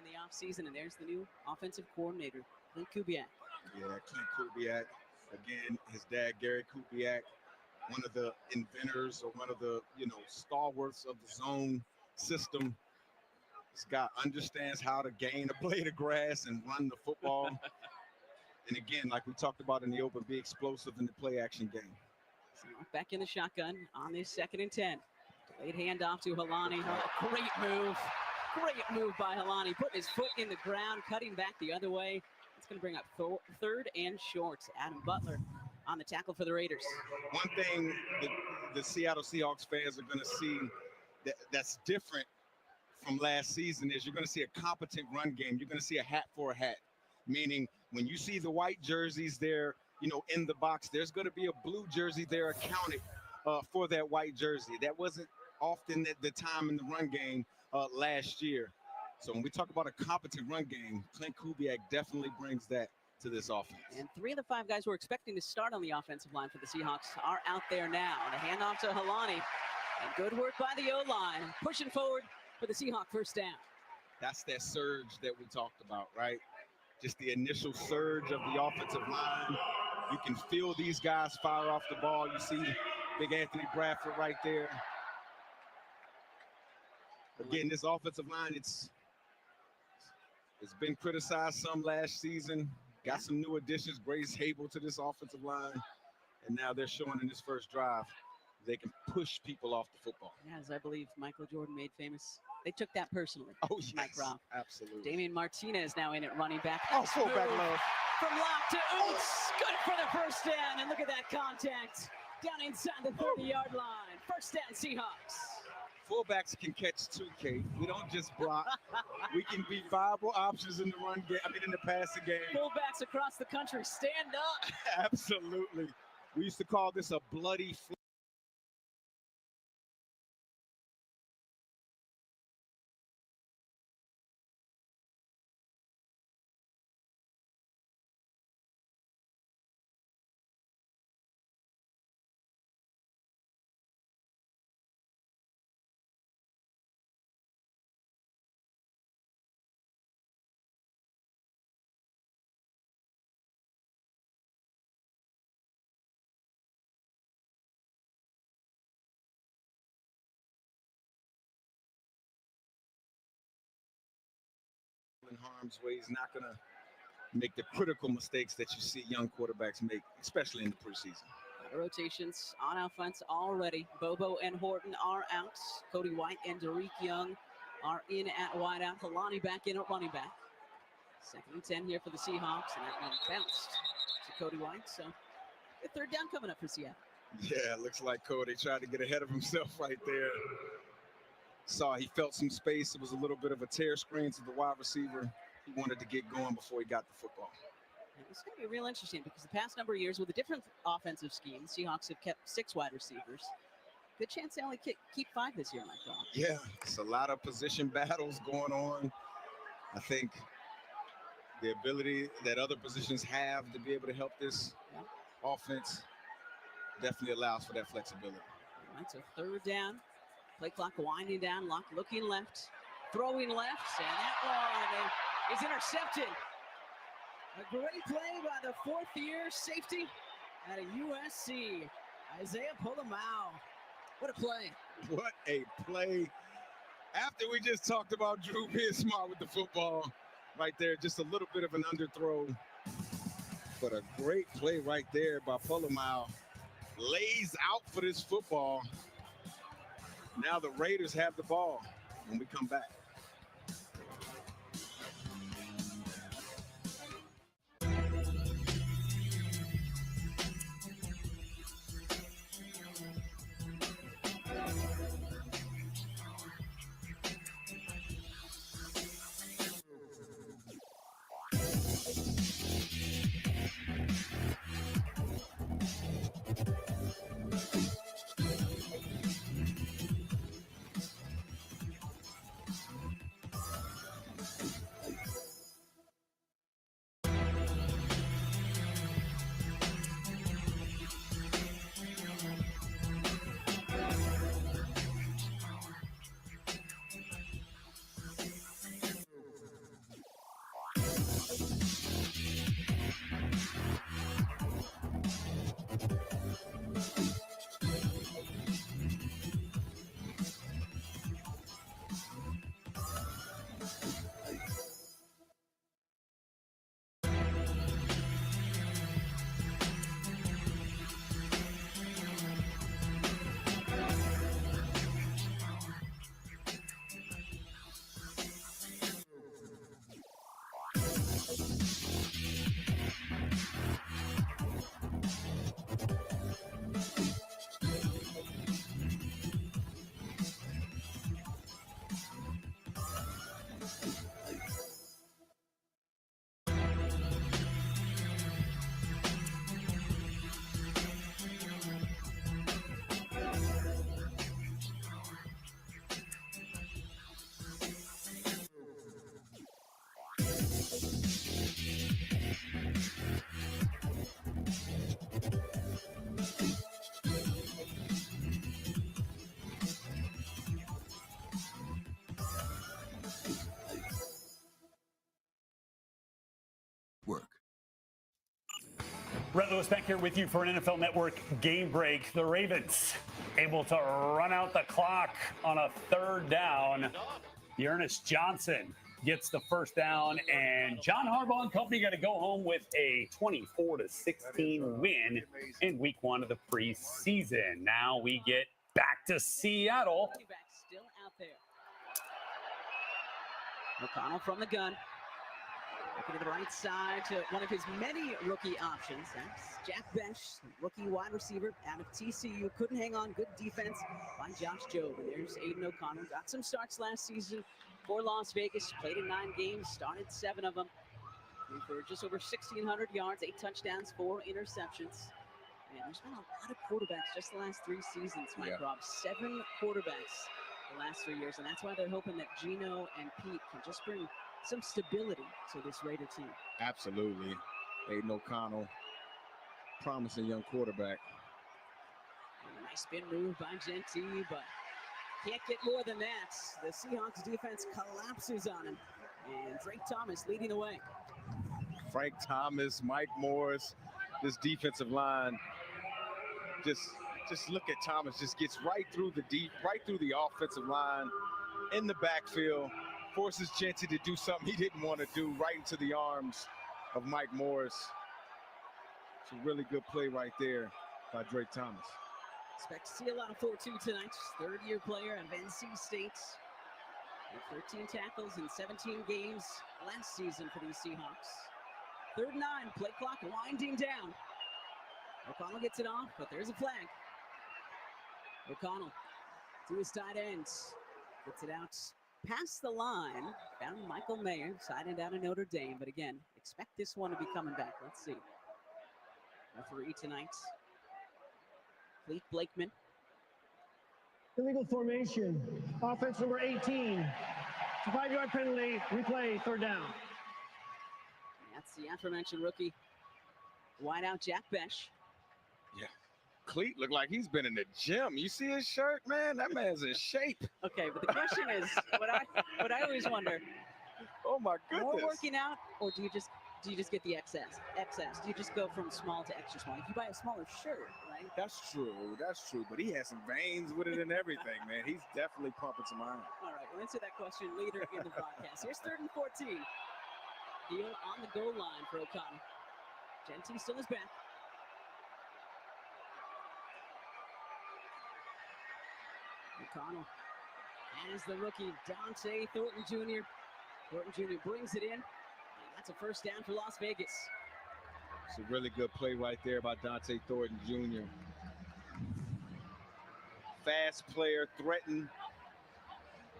in the offseason, and there's the new offensive coordinator, Clint Kubiak. Yeah, Clint Kubiak. Again, his dad, Gary Kubiak, one of the inventors or one of the, stalwarts of the zone system. This guy understands how to gain a blade of grass and run the football. And again, like we talked about in the open, be explosive in the play action game. So back in the shotgun on this 2nd and 10. Delayed handoff to Helani. Oh, great move by Helani. Putting his foot in the ground, cutting back the other way. It's going to bring up 3rd and short. Adam Butler on the tackle for the Raiders. One thing the Seattle Seahawks fans are going to see that's different from last season is you're going to see a competent run game. You're going to see a hat for a hat, meaning when you see the white jerseys there, in the box, there's going to be a blue jersey there accounted for that white jersey. That wasn't often at the time in the run game last year. So when we talk about a competent run game, Clint Kubiak definitely brings that to this offense. And 3 of the 5 guys we're expecting to start on the offensive line for the Seahawks are out there now. The handoff to Helani. And good work by the O-line, pushing forward for the Seahawk first down. That's that surge that we talked about, right? Just the initial surge of the offensive line. You can feel these guys fire off the ball. You see big Anthony Bradford right there. Again, this offensive line, it's been criticized some last season. Got some new additions, Grace Hable to this offensive line. And now they're showing in this first drive they can push people off the football. Yeah, as I believe Michael Jordan made famous. They took that personally. Oh, yes, Mike Robb. Absolutely. Damian Martinez now in at running back. Oh, fullback love. From lock to Oots. Good for the first down. And look at that contact down inside the 30-yard line. First down, Seahawks. Fullbacks can catch 2K. We don't just block. We can be viable options in the run game. In the passing game. Fullbacks across the country, stand up. Absolutely. We used to call this a bloody in harm's way. He's not going to make the critical mistakes that you see young quarterbacks make, especially in the preseason. Rotations on offense already. Bobo and Horton are out. Cody White and Derek Young are in at wideout. Helani back in at running back. 2nd and 10 here for the Seahawks, and that one bounced to Cody White. So the 3rd down coming up for Seattle. Yeah, looks like Cody tried to get ahead of himself right there. Saw he felt some space. It was a little bit of a tear screen to the wide receiver. He wanted to get going before he got the football. It's going to be real interesting because the past number of years with a different offensive scheme, Seahawks have kept 6 wide receivers. Good chance they only keep 5 this year, Mike Robb. Yeah, it's a lot of position battles going on. I think the ability that other positions have to be able to help this offense definitely allows for that flexibility. All right, so 3rd down. Play clock winding down. Lock looking left. Throwing left. And that one is intercepted. A great play by the 4th-year safety out of USC, Isaiah Polamau. What a play. What a play. After we just talked about Drew being smart with the football right there, just a little bit of an underthrow. But a great play right there by Polamau. Lays out for this football. Now the Raiders have the ball when we come back. Brett Lewis back here with you for an NFL Network game break. The Ravens able to run out the clock on a 3rd down. Ernest Johnson gets the first down, and John Harbaugh and company got to go home with a 24-16 win in week 1 of the preseason. Now we get back to Seattle. Still out there. O'Connell from the gun. Looking to the right side to one of his many rookie options. That's Jack Bench, rookie wide receiver out of TCU. Couldn't hang on. Good defense by Josh Jobe. And there's Aiden O'Connell. Got some starts last season for Las Vegas. Played in 9 games. Started 7 of them. For just over 1,600 yards, 8 touchdowns, 4 interceptions. And there's been a lot of quarterbacks just the last 3 seasons, Mike Rob. 7 quarterbacks the last 3 years. And that's why they're hoping that Geno and Pete can just bring some stability to this Raider team. Absolutely. Aiden O'Connell, promising young quarterback. And a nice spin move by Genty, but can't get more than that. The Seahawks defense collapses on him. And Frank Thomas leading the way. Frank Thomas, Mike Morris, this defensive line. Just look at Thomas, just gets right through the offensive line in the backfield. Forces Genty to do something he didn't want to do, right into the arms of Mike Morris. It's a really good play right there by Drake Thomas. Expect to see a lot of 4-2 tonight. 3rd-year player out of NC State. 13 tackles in 17 games last season for these Seahawks. 3rd and 9, play clock winding down. O'Connell gets it off, but there's a flag. O'Connell to his tight ends. Gets it out past the line. Found Michael Mayer, side end out of Notre Dame. But again, expect this one to be coming back. Let's see. Referee tonight, Clete Blakeman. Illegal formation. Offense number 18. 5-yard penalty. Replay, 3rd down. That's the aforementioned rookie wideout Jack Bench. Yeah. Clete looked like he's been in the gym. You see his shirt, man? That man's in shape. Okay, but the question is, what I always wonder. Oh my goodness. More working out, or do you just get the XS? Do you just go from small to extra small? If you buy a smaller shirt, right? That's true. But he has some veins with it and everything, man. He's definitely pumping some iron. All right, we'll answer that question later in the broadcast. Here's 3rd and 14. Heel on the goal line for O'Connell. Genty still is back. O'Connell has the rookie Dante Thornton Jr. Thornton Jr. brings it in. And that's a 1st down for Las Vegas. It's a really good play right there by Dante Thornton Jr. Fast player, threatened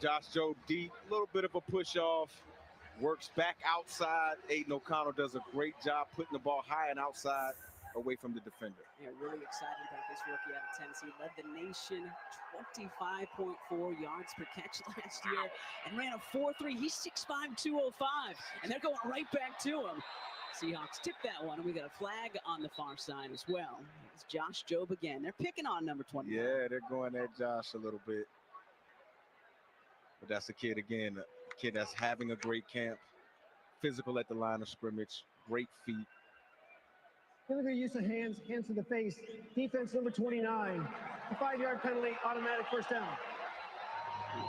Josh Jobe deep. A little bit of a push off. Works back outside. Aiden O'Connell does a great job putting the ball high and outside away from the defender. Yeah, really excited about this rookie out of Tennessee. Led the nation 25.4 yards per catch last year and ran a 4.3. He's 6'5", 205, and they're going right back to him. Seahawks tip that one, and we got a flag on the far side as well. It's Josh Jobe again. They're picking on number 20. Yeah, they're going at Josh a little bit. But that's a kid, again, a kid that's having a great camp. Physical at the line of scrimmage, great feet. Illegal use of hands to the face. Defense number 29. A 5-yard penalty, automatic 1st down.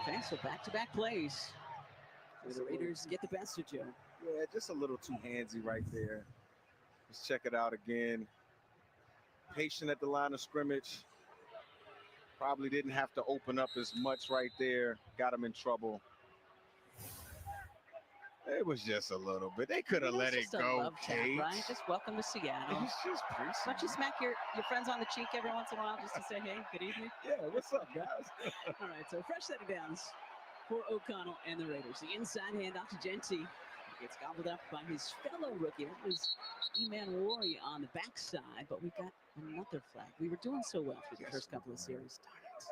Okay, so back-to-back plays. The Raiders get the best of Joe. Yeah, just a little too handsy right there. Let's check it out again. Patient at the line of scrimmage. Probably didn't have to open up as much right there. Got him in trouble. It was just a little bit. They could have let it go, Kate. Right? Just welcome to Seattle. It's just preseason. Why don't you smack your friends on the cheek every once in a while just to say, hey, good evening? Yeah, what's up, guys? All right, so fresh set of downs for O'Connell and the Raiders. The inside handoff to Genty. Gets gobbled up by his fellow rookie. That was Eman Rory on the backside, but we got another flag. We were doing so well through the first couple of series. Darn it.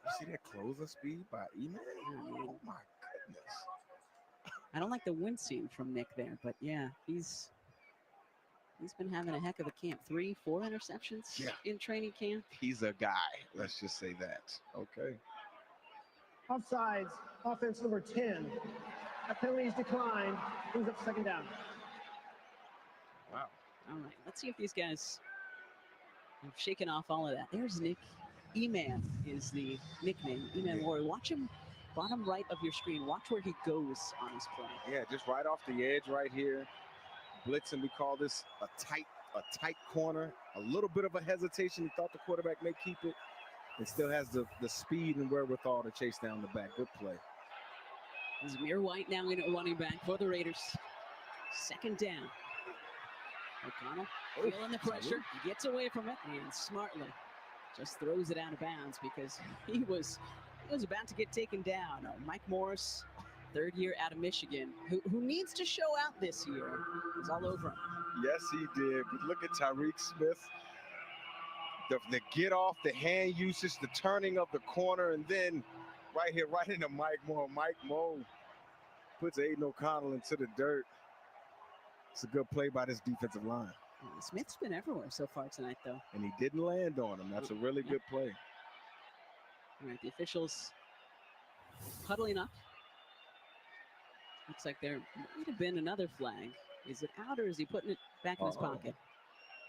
You see that closing speed by Eman? Oh, my goodness. I don't like the wincing from Nick there, but yeah, he's been having a heck of a camp. 3-4 interceptions in training camp. He's a guy. Let's just say that. Okay. Offsides, offense number 10. A penalty is declined. Brings up 2nd down. Wow. All right, let's see if these guys have shaken off all of that. There's Nick. E-Man is the nickname. E-Man Warrior. Watch him, bottom right of your screen. Watch where he goes on his play. Yeah, just right off the edge right here. Blitzing, we call this a tight corner. A little bit of a hesitation. He thought the quarterback may keep it. And still has the speed and wherewithal to chase down the back. Good play. Zamir White now in at running back for the Raiders. Second down. O'Connell feeling the pressure. He gets away from it and smartly just throws it out of bounds because he was about to get taken down. Mike Morris, third year out of Michigan, who needs to show out this year. He's all over him. Yes, he did. But look at Tyreek Smith. The get off, the hand usage, the turning of the corner, and then right here, right into Mike Moore. Mike Moore puts Aiden O'Connell into the dirt. It's a good play by this defensive line. Smith's been everywhere so far tonight, though. And he didn't land on him. That's a really good play. All right, the officials huddling up. Looks like there might have been another flag. Is it out or is he putting it back in his pocket?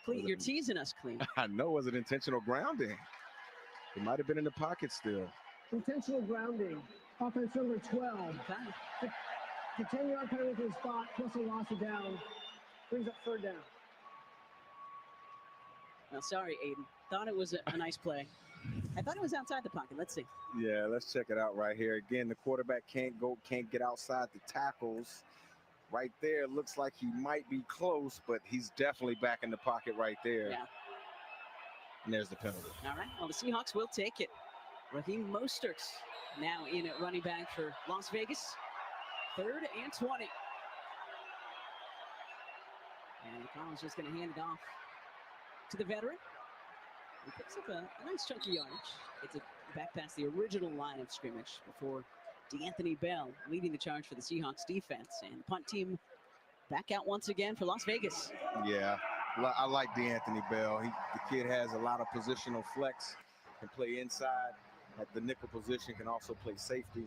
Clean, you're teasing us, Clean. I know. Was it intentional grounding? It might have been in the pocket still. Intentional grounding. Offense number 12. Okay. The 10-yard penalty to the spot, plus a loss of down. Brings up third down. Well, sorry, Aiden. Thought it was a nice play. I thought it was outside the pocket. Let's see. Yeah, let's check it out right here. Again, the quarterback can't get outside the tackles. Right there, looks like he might be close, but he's definitely back in the pocket right there. Yeah. And there's the penalty. All right, well, the Seahawks will take it. Raheem Mostert now in at running back for Las Vegas. 3rd and 20. And Collins just going to hand it off to the veteran. He picks up a nice chunky yardage. It's a back past the original line of scrimmage before DeAnthony Bell leading the charge for the Seahawks defense. And the punt team back out once again for Las Vegas. Yeah, I like DeAnthony Bell. The kid has a lot of positional flex, can play inside at the nickel position, can also play safety.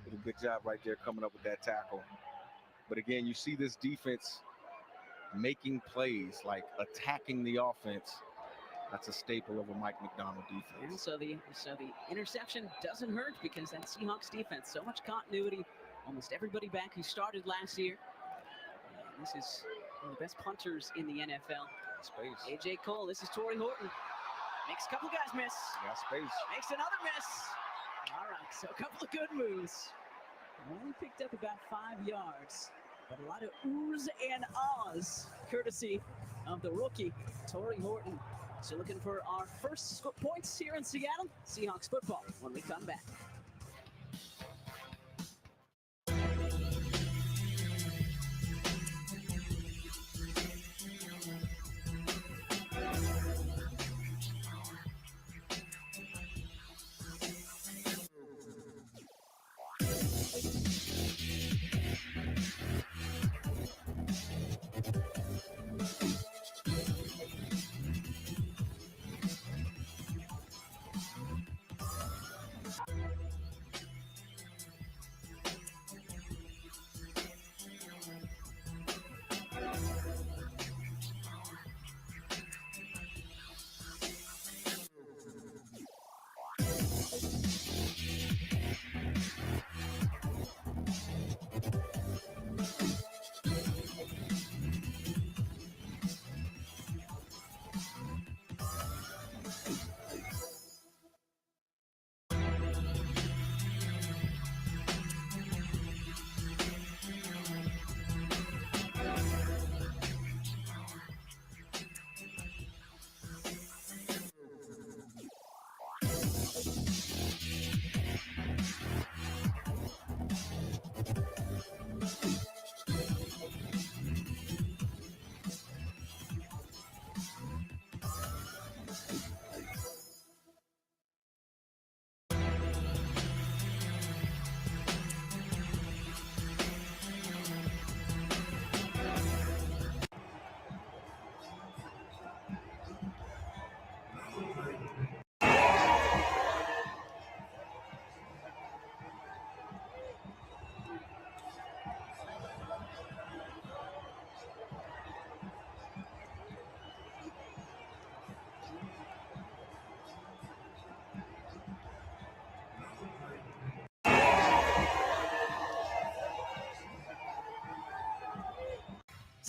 Did a good job right there coming up with that tackle. But again, you see this defense making plays, like attacking the offense. That's a staple of a Mike McDonald defense. And so the interception doesn't hurt because that Seahawks defense, so much continuity, almost everybody back who started last year. And this is one of the best punters in the NFL. Space. AJ Cole, this is Torrey Horton. Makes a couple guys miss. Got space. Makes another miss. All right, so a couple of good moves. Only picked up about 5 yards, but a lot of oohs and ahs, courtesy of the rookie, Torrey Horton. So looking for our first points here in Seattle. Seahawks football when we come back.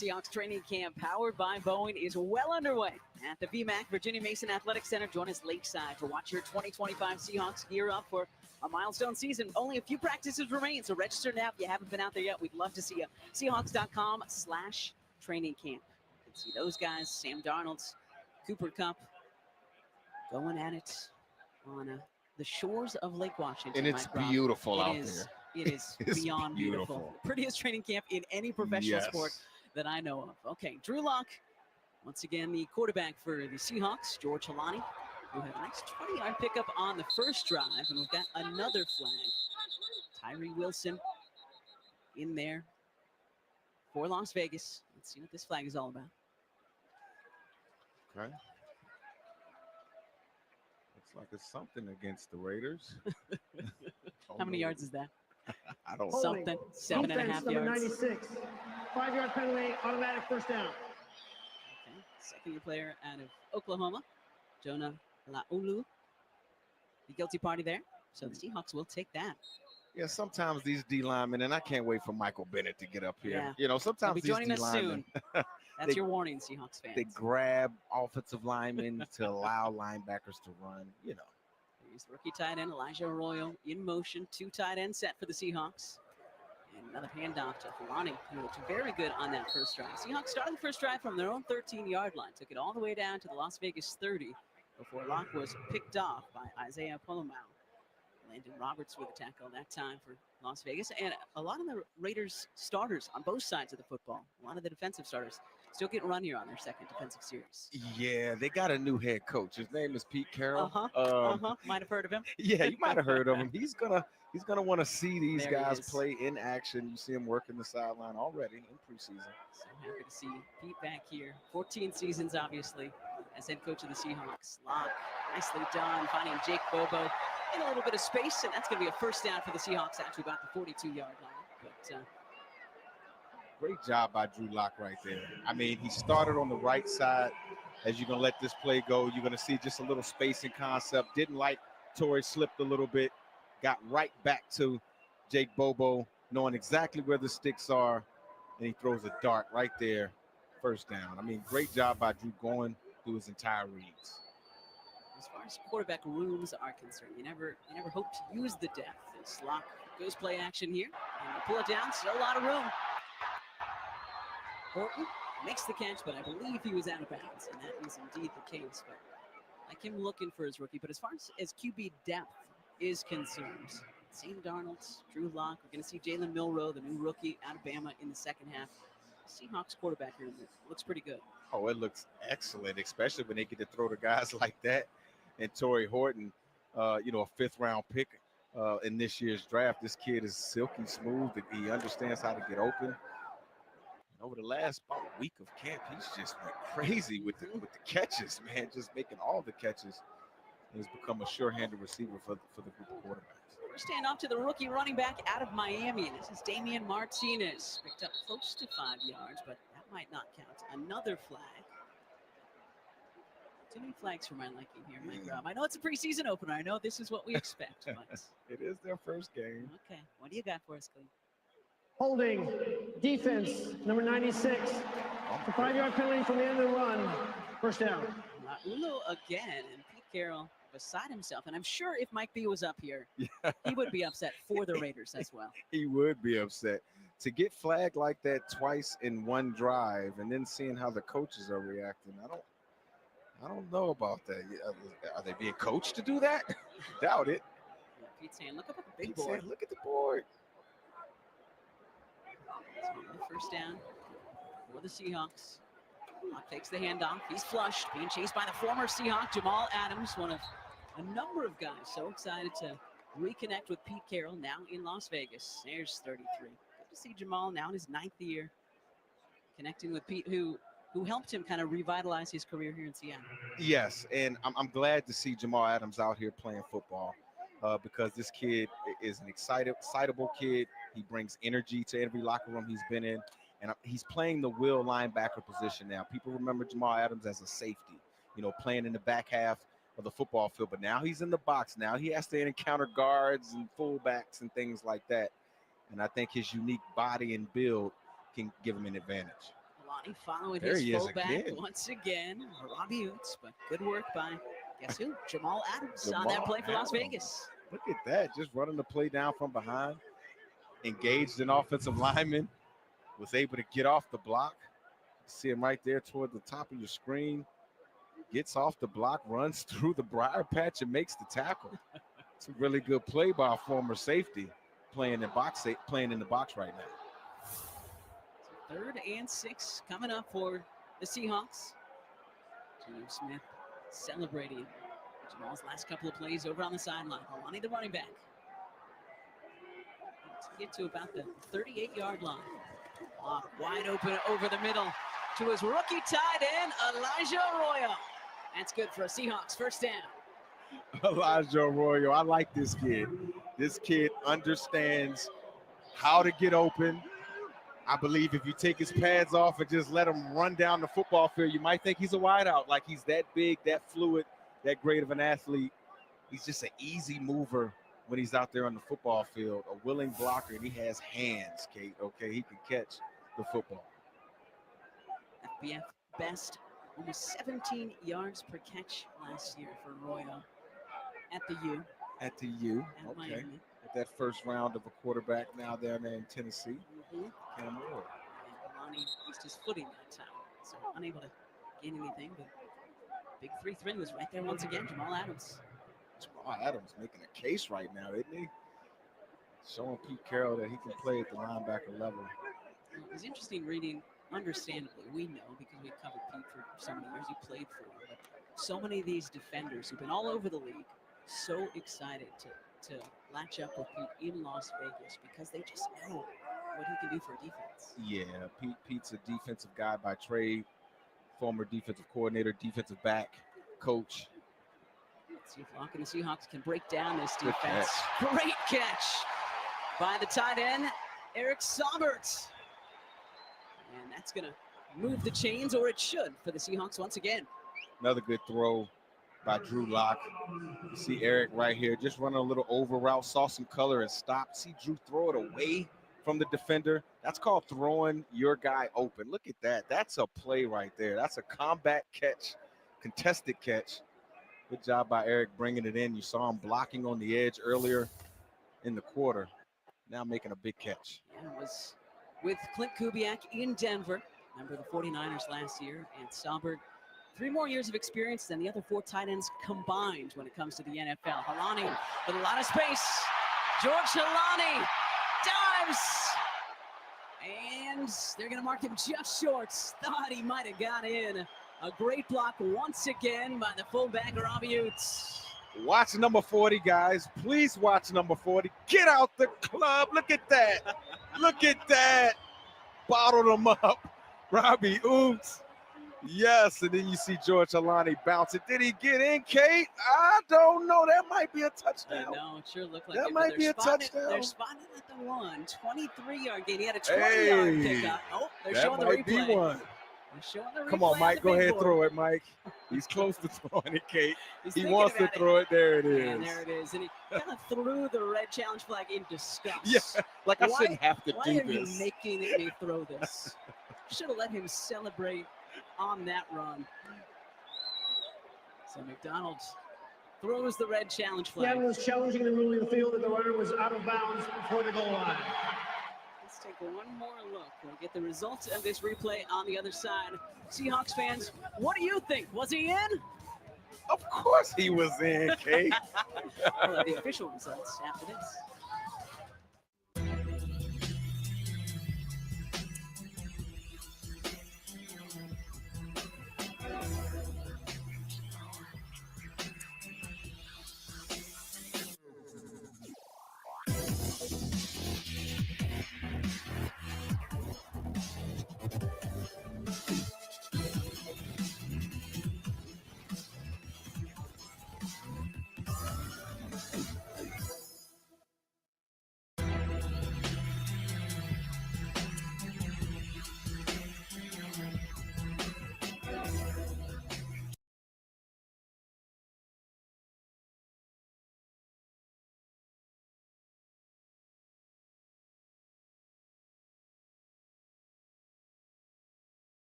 Seahawks training camp powered by Boeing is well underway at the VMAC Virginia Mason Athletic Center. Join us lakeside to watch your 2025 Seahawks gear up for a milestone season. Only a few practices remain, so register now if you haven't been out there yet. We'd love to see you. Seahawks.com/training camp. You can see those guys, Sam Darnold's, Cooper Kupp, going at it on the shores of Lake Washington. And it's beautiful out there. It is beyond beautiful. Prettiest training camp in any professional sport that I know of. Okay, Drew Lock, once again, the quarterback for the Seahawks, George Halani, who had a nice 20-yard pickup on the first drive. And with that, another flag. Tyree Wilson in there for Las Vegas. Let's see what this flag is all about. Okay. Looks like it's something against the Raiders. How many yards is that? I don't know. Something. 7.5 yards. 96. 5-yard penalty, automatic first down. Okay. Second-year player out of Oklahoma, Jonah Laulu. The guilty party there. So the Seahawks will take that. Yeah, sometimes these D linemen, and I can't wait for Michael Bennett to get up here. Yeah. You know, sometimes He'll be these joining D us linemen, soon. That's your warning, Seahawks fans. they grab offensive linemen to allow linebackers to run. You know. Here's the rookie tight end, Elijah Arroyo, in motion. 2 tight end set for the Seahawks. And another handoff to Fulani, who looked very good on that first drive. Seahawks started the first drive from their own 13-yard line. Took it all the way down to the Las Vegas 30 before Locke was picked off by Isaiah Polomau. Landon Roberts with a tackle that time for Las Vegas. And a lot of the Raiders starters on both sides of the football, a lot of the defensive starters, still getting run here on their second defensive series. Yeah, they got a new head coach. His name is Pete Carroll. Might have heard of him. Yeah, you might have heard of him. He's gonna want to see these There he guys is. play in action. You see him working the sideline already in preseason. So happy to see Pete back here. 14 seasons, obviously, as head coach of the Seahawks. Locke, nicely done, finding Jake Bobo in a little bit of space, and that's going to be a first down for the Seahawks at about the 42-yard line. But Great job by Drew Lock right there. I mean, he started on the right side. As you're going to let this play go, you're going to see just a little spacing concept. Didn't like Torrey, slipped a little bit. Got right back to Jake Bobo, knowing exactly where the sticks are, and he throws a dart right there, first down. I mean, great job by Drew going through his entire reads. as far as quarterback rooms are concerned, you never hope to use the depth. As Locke goes play action here, and you pull it down, still a lot of room. Horton makes the catch, but I believe he was out of bounds, and that is indeed the case. But like him looking for his rookie. But as far as QB depth is concerned, Sam Darnold, Drew Lock, we're going to see Jalen Milroe, the new rookie out of Bama, in the second half. Seahawks quarterback here looks pretty good. Oh, it looks excellent, especially when they get to throw to guys like that. And Torrey Horton, a fifth-round pick in this year's draft. This kid is silky smooth. He understands how to get open. And over the last about week of camp, he's just went crazy with the catches, man. Just making all the catches. He's become a sure-handed receiver for the group of quarterbacks. First handoff to the rookie running back out of Miami. This is Damian Martinez. Picked up close to 5 yards, but that might not count. Another flag. Too many flags for my liking here, Mike Rob. I know it's a preseason opener. I know this is what we expect. But... It is their first game. Okay. What do you got for us, Cleve? Holding, defense, number 96. The 5-yard penalty from the end of the run. First down. Ulo again, and Pete Carroll beside himself. And I'm sure if Mike B was up here, he would be upset for the Raiders as well. He would be upset. To get flagged like that twice in one drive and then seeing how the coaches are reacting, I don't know about that. Are they being coached to do that? Doubt it. Yeah, Pete's saying, look up at the big Pete's board. saying, look at the board. So first down for the Seahawks. Locke takes the handoff. He's flushed, being chased by the former Seahawk, Jamal Adams, one of a number of guys so excited to reconnect with Pete Carroll now in Las Vegas. There's 33. Good to see Jamal now in his 9th year connecting with Pete, who helped him kind of revitalize his career here in Seattle. Yes, and I'm glad to see Jamal Adams out here playing football because this kid is an excitable kid. He brings energy to every locker room he's been in, and he's playing the will linebacker position now. People remember Jamal Adams as a safety, playing in the back half of the football field, but now he's in the box. Now he has to encounter guards and fullbacks and things like that, and I think his unique body and build can give him an advantage. A Lonnie following There his he is fullback again. once again. Robbie Oots, but good work by, guess who? Jamal Adams on Jamal that play for Las Adams. Vegas. Look at that, just running the play down from behind. Engaged an offensive lineman, was able to get off the block. See him right there toward the top of your screen. Gets off the block, runs through the briar patch, and makes the tackle. It's a really good play by a former safety playing in the box right now. So 3rd and 6 coming up for the Seahawks. Geno Smith celebrating Jamal's last couple of plays over on the sideline. Lonnie, the running back. To get to about the 38-yard line. Wide open over the middle to his rookie tight end, Elijah Arroyo. That's good for a Seahawks first down. Elijah Arroyo, I like this kid. This kid understands how to get open. I believe if you take his pads off and just let him run down the football field, you might think he's a wideout. Like he's that big, that fluid, that great of an athlete. He's just an easy mover when he's out there on the football field, a willing blocker, and he has hands, Kate, okay? He can catch the football. FBF best, almost 17 yards per catch last year for Arroyo at the U. At the U, at okay. Miami. At that first round of a quarterback now down there in Tennessee. Cam Ward. And Lonnie used his footing that time, so unable to gain anything, but big 3-3 was right there once again, Jamal Adams. Jamal Adams making a case right now, isn't he? Showing Pete Carroll that he can play at the linebacker level. It was interesting reading, understandably, we know because we covered Pete for so many years, he played for him, but so many of these defenders who've been all over the league, so excited to latch up with Pete in Las Vegas because they just know what he can do for a defense. Yeah, Pete's a defensive guy by trade, former defensive coordinator, defensive back, coach. Let's see if Locke and the Seahawks can break down this defense. Great catch by the tight end, Eric Saubert. And that's going to move the chains, or it should, for the Seahawks once again. Another good throw by Drew Lock. You see Eric right here, just running a little over route, saw some color and stopped. See Drew throw it away from the defender. That's called throwing your guy open. Look at that. That's a play right there. That's a combat catch, contested catch. Good job by Eric bringing it in. You saw him blocking on the edge earlier in the quarter. Now making a big catch. Yeah, it was with Clint Kubiak in Denver, member of the 49ers last year, and Saubert, 3 more years of experience than the other 4 tight ends combined when it comes to the NFL. Halani with a lot of space. George Halani dives. And they're going to mark him just short. Thought he might have got in. A great block once again by the fullback, Robbie Oots. Watch number 40, guys. Please watch number 40. Get out the club. Look at that. Look at that. Bottled him up. Robbie Oots. Yes, and then you see George Alani bounce it. Did he get in, Kate? I don't know. That might be a touchdown. No, it sure looked like that it. might be a touchdown. They're spotted at the 23-yard gain. He had a 20-yard pickup. Oh, they're showing the replay. That might be one. They're showing the replay. Come on, Mike. Go ahead and board. throw it, Mike. He's close to throwing it, Kate. He wants to throw it. There it is. And there it is. And he kind of threw the red challenge flag in disgust. Yeah, like I shouldn't have to do Why are this. you making me throw this? Should have let him celebrate on that run. So McDonald throws the red challenge flag. Yeah, was challenging the rule of the field that the runner was out of bounds before the goal line. Let's take one more look. We'll get the results of this replay on the other side. Seahawks fans, what do you think? Was he in? Of course he was in, Kate. We'll have the official results after this.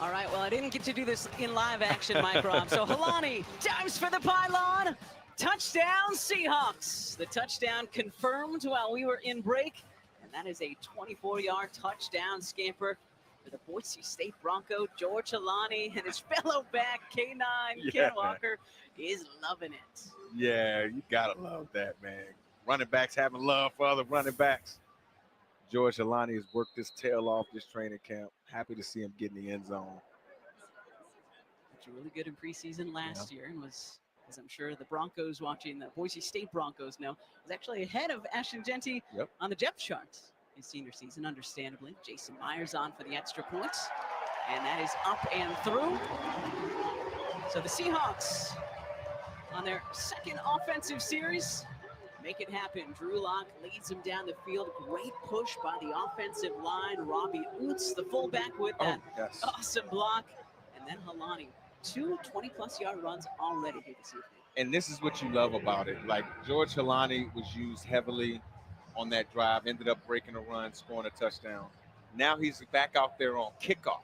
All right, well, I didn't get to do this in live action, Mike Rob. So Helani dives for the pylon. Touchdown, Seahawks. The touchdown confirmed while we were in break. And that is a 24-yard touchdown scamper for the Boise State Bronco. George Helani and his fellow back, K9 Ken Walker, is loving it. Yeah, you got to love that, man. Running backs having love for other running backs. George Helani has worked his tail off this training camp. Happy to see him get in the end zone. Which really good in preseason last year, and was, as I'm sure the Broncos watching, the Boise State Broncos know, was actually ahead of Ashton Genty on the depth chart his senior season, understandably. Jason Myers on for the extra points, and that is up and through. So the Seahawks on their second offensive series make it happen. Drew Lock leads him down the field. Great push by the offensive line. Robbie Oots, the fullback, with that awesome block. And then Helani, 2 20-plus yard runs already here this evening. And this is what you love about it. Like, George Helani was used heavily on that drive, ended up breaking a run, scoring a touchdown. Now he's back out there on kickoff,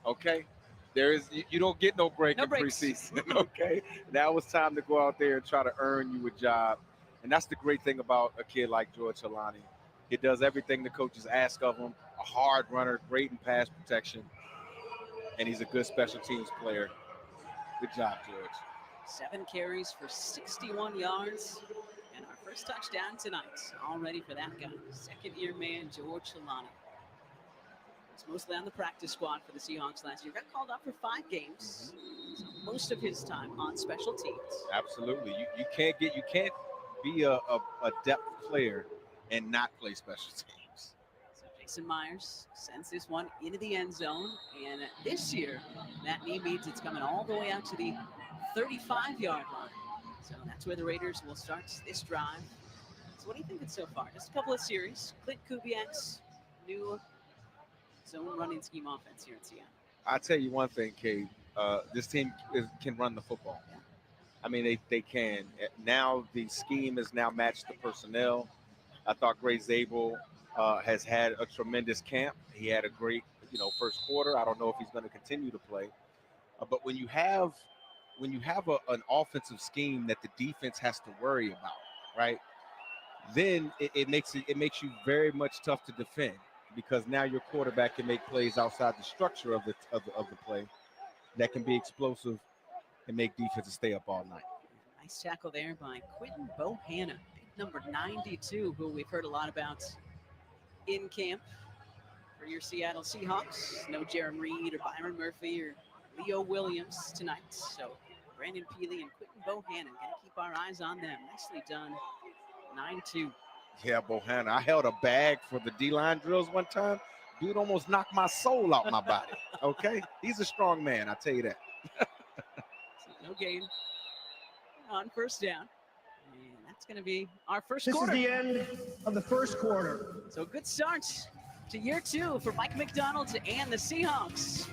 okay? You don't get no break in preseason, okay? Now it's time to go out there and try to earn you a job. And that's the great thing about a kid like George Helani. He does everything the coaches ask of him. A hard runner, great in pass protection, and he's a good special teams player. Good job, George. 7 carries for 61 yards, and our first touchdown tonight. All ready for that guy. Second-year man, George Helani. Was mostly on the practice squad for the Seahawks last year. Got called up for 5 games. So most of his time on special teams. Absolutely. You can't be a depth player and not play special teams. So Jason Myers sends this one into the end zone, and this year that knee means it's coming all the way out to the 35-yard line. So that's where the Raiders will start this drive. So what do you think so far? Just a couple of series. Clint Kubiak's new zone running scheme offense here in Seattle. I'll tell you one thing, Cade. This team can run the football. Yeah. I mean, they can. Now the scheme is now matched the personnel. I thought Gray Zabel has had a tremendous camp. He had a great, first quarter. I don't know if he's going to continue to play. But when you have an offensive scheme that the defense has to worry about, right? Then it makes you very much tough to defend, because now your quarterback can make plays outside the structure of the play that can be explosive and make defenses stay up all night. Nice tackle there by Quentin Bohanna, big number 92, who we've heard a lot about in camp for your Seattle Seahawks. No Jaron Reed or Byron Murphy or Leo Williams tonight. So Brandon Peely and Quentin Bohanna, gonna keep our eyes on them. Nicely done. 9-2. Yeah, Bohanna. I held a bag for the D-line drills one time. Dude almost knocked my soul out my body. Okay? He's a strong man, I'll tell you that. No gain on first down. And that's going to be our first quarter. This is the end of the first quarter. So good start to year 2 for Mike McDonald and the Seahawks.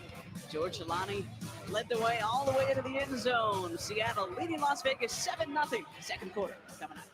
George Helani led the way all the way into the end zone. Seattle leading Las Vegas 7-0. Second quarter coming up.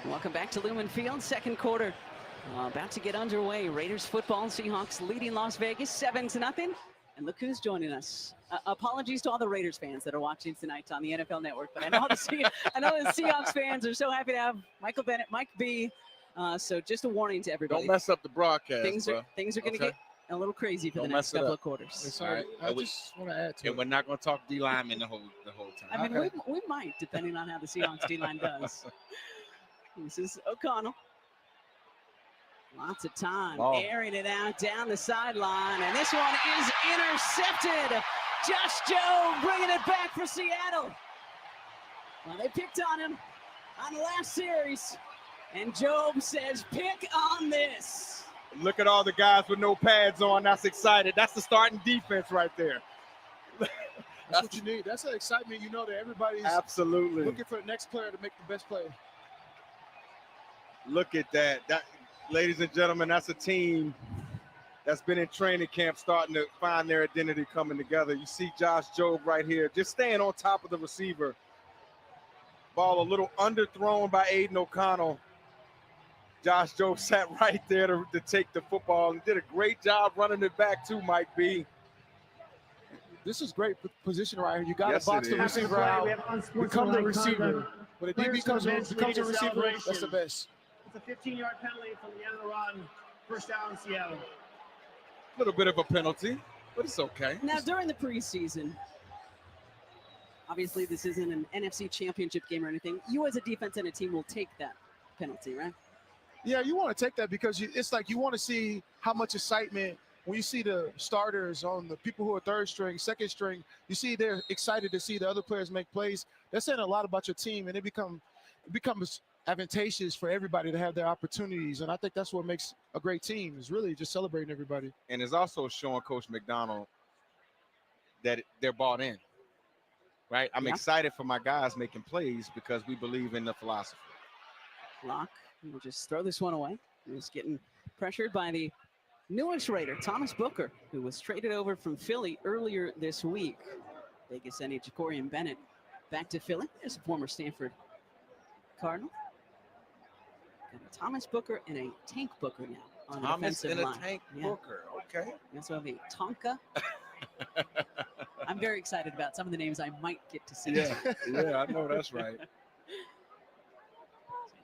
Welcome back to Lumen Field. Second quarter about to get underway. Raiders football. Seahawks leading Las Vegas 7-0. And look who's joining us. Apologies to all the Raiders fans that are watching tonight on the NFL Network, but I know the Seahawks fans are so happy to have Michael Bennett, Mike B. So just a warning to everybody. Don't mess up the broadcast. Things are going to get a little crazy for the next couple of quarters. Sorry, I just want to add to it. And we're not going to talk D linemen the whole time. I mean, we might, depending on how the Seahawks D-line does. This is O'Connell. Lots of time, airing it out down the sideline, and this one is intercepted. Josh Jobe bringing it back for Seattle. Well, they picked on him on the last series, and Jobe says, pick on this. Look at all the guys with no pads on. That's excited. That's the starting defense right there. That's what you need. That's the excitement. You know that everybody's absolutely looking for the next player to make the best play. Look at that. Ladies and gentlemen, that's a team that's been in training camp starting to find their identity coming together. You see Josh Jobe right here, just staying on top of the receiver. Ball a little underthrown by Aiden O'Connell. Josh Jobe sat right there to take the football and did a great job running it back too, Mike B. This is great position right here. You got to box the receiver out, become the receiver. When a DB becomes a receiver, that's the best. It's a 15-yard penalty from the end of the run. First down, Seattle. A little bit of a penalty, but it's okay. Now, during the preseason, obviously this isn't an NFC championship game or anything. You as a defense and a team will take that penalty, right? Yeah, you want to take that because it's like you want to see how much excitement when you see the starters on the people who are third string, second string, you see they're excited to see the other players make plays. That's saying a lot about your team, and it becomes advantageous for everybody to have their opportunities. And I think that's what makes a great team, is really just celebrating everybody. And it's also showing Coach McDonald that they're bought in, right? I'm excited for my guys making plays because we believe in the philosophy. Locke will just throw this one away. He's getting pressured by the newest Raider, Thomas Booker, who was traded over from Philly earlier this week. Vegas sending Jacorian Bennett back to Philly. There's a former Stanford Cardinal. Got a Thomas Booker and a Tank Booker now on the defensive line. Thomas and a Tank Booker, okay. We also have a Tonka. I'm very excited about some of the names I might get to see. Yeah, I know that's right.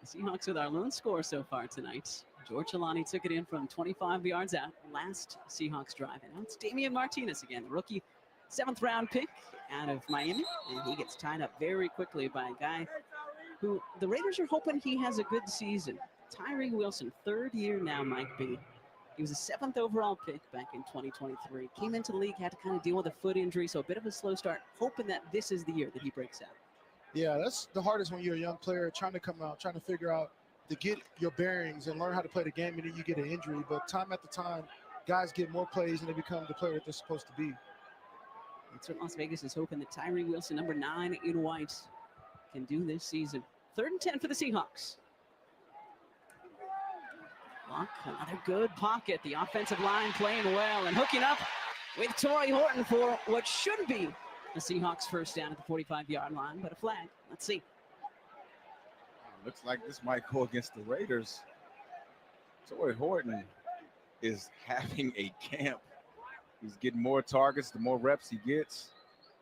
The Seahawks with our lone score so far tonight. George Alani took it in from 25 yards out last Seahawks drive. And now it's Damian Martinez again, the rookie 7th-round pick out of Miami. And he gets tied up very quickly by a guy who the Raiders are hoping he has a good season. Tyree Wilson, 3rd year now, Mike B. He was a 7th overall pick back in 2023. Came into the league, had to kind of deal with a foot injury, so a bit of a slow start, hoping that this is the year that he breaks out. Yeah, that's the hardest when you're a young player, trying to come out, trying to figure out to get your bearings and learn how to play the game, and then you get an injury. But time after time, guys get more plays and they become the player that they're supposed to be. That's what Las Vegas is hoping that Tyree Wilson, number 9 in white, can do this season. 3rd and 10 for the Seahawks. Locke, another good pocket. The offensive line playing well and hooking up with Torrey Horton for what should be the Seahawks first down at the 45-yard line, but a flag. Let's see. Looks like this might go against the Raiders. Torrey Horton is having a camp. He's getting more targets the more reps he gets,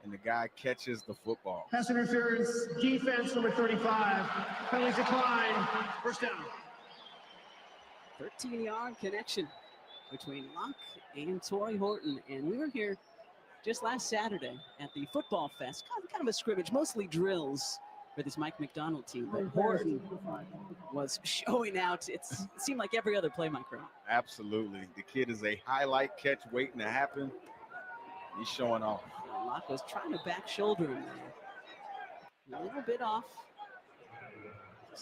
and the guy catches the football. Pass interference, defense number 35. Penalty decline, first down. 13-yard connection between Locke and Torrey Horton. And we were here just last Saturday at the Football Fest, kind of a scrimmage, mostly drills for this Mike McDonald team. But Horton was showing out. It seemed like every other play, Mike Brown. Absolutely. The kid is a highlight catch waiting to happen. He's showing off. Locke was trying to back shoulder him there. A little bit off.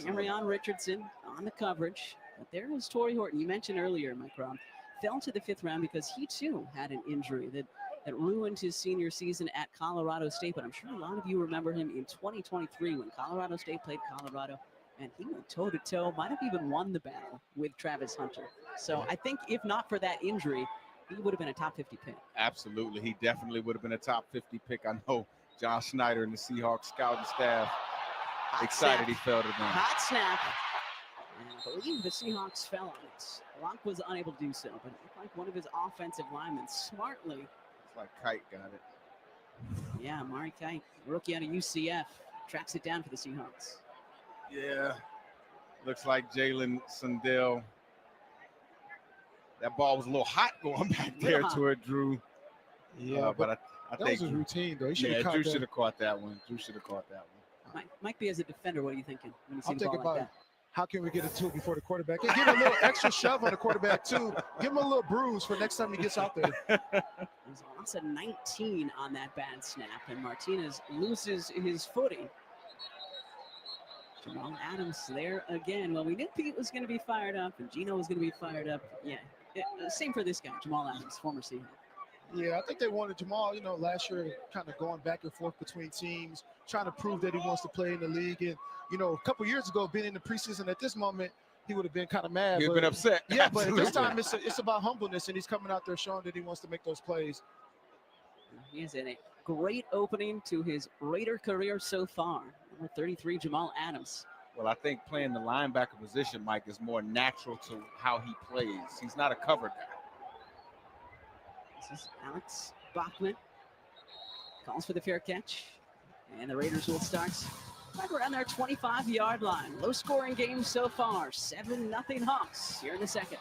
Cameron Richardson on the coverage. But there is Torrey Horton. You mentioned earlier, Mike Brown, fell to the 5th round because he too had an injury that ruined his senior season at Colorado State. But I'm sure a lot of you remember him in 2023 when Colorado State played Colorado, and he went toe-to-toe, might have even won the battle with Travis Hunter. So I think if not for that injury, he would have been a top 50 pick. Absolutely. He definitely would have been a top 50 pick. I know John Schneider and the Seahawks scouting staff excited he fell to them. Hot snap. And I believe the Seahawks fell on it. Locke was unable to do so, but it looked like one of his offensive linemen smartly. It's like Kite got it. Yeah, Mari Kite, rookie out of UCF, tracks it down for the Seahawks. Yeah. Looks like Jalen Sundell. That ball was a little hot going back there toward Drew. Yeah, but I that think was a routine, though. He should yeah, have Drew should have caught that one. Drew should have caught that one. Mike B, as a defender, what are you thinking when you see I'm the ball thinking like about that? how can we get it to it before the quarterback? And give him a little extra shove on the quarterback, too. Give him a little bruise for next time he gets out there. There's a loss of 19 on that bad snap, and Martinez loses his footing. Jamal Adams there again. Well, we knew Pete was going to be fired up, and Geno was going to be fired up. Yeah, same for this guy, Jamal Adams, former Seahawk. Yeah, I think they wanted Jamal, last year kind of going back and forth between teams, trying to prove that he wants to play in the league. And, a couple years ago, being in the preseason at this moment, he would have been kind of mad. He would have been upset. Yeah, but at this time, it's about humbleness, and he's coming out there showing that he wants to make those plays. He is in a great opening to his Raider career so far. Number 33, Jamal Adams. Well, I think playing the linebacker position, Mike, is more natural to how he plays. He's not a cover guy. This is Alex Bachman. Calls for the fair catch. And the Raiders will start right around their 25-yard line. Low-scoring game so far. 7-0 Hawks here in the second.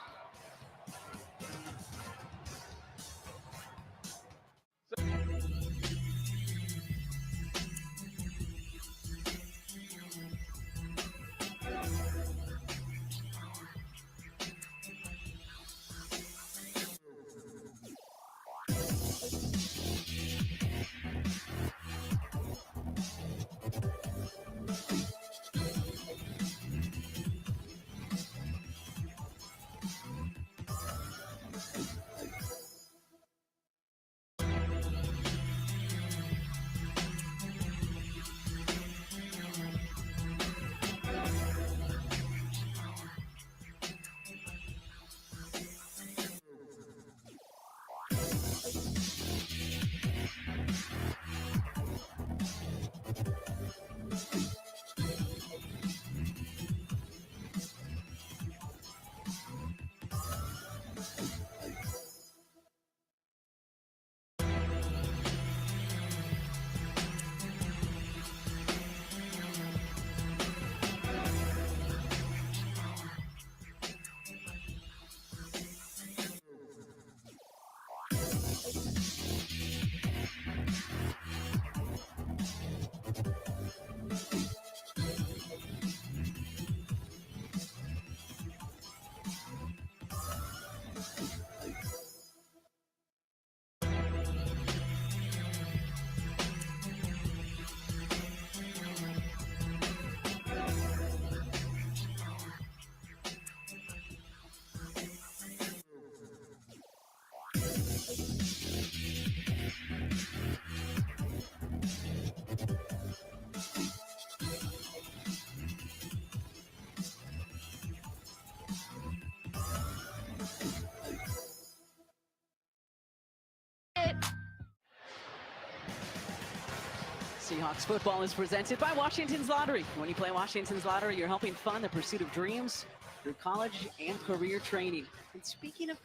Seahawks football is presented by Washington's Lottery. When you play Washington's Lottery, you're helping fund the pursuit of dreams through college and career training. And speaking of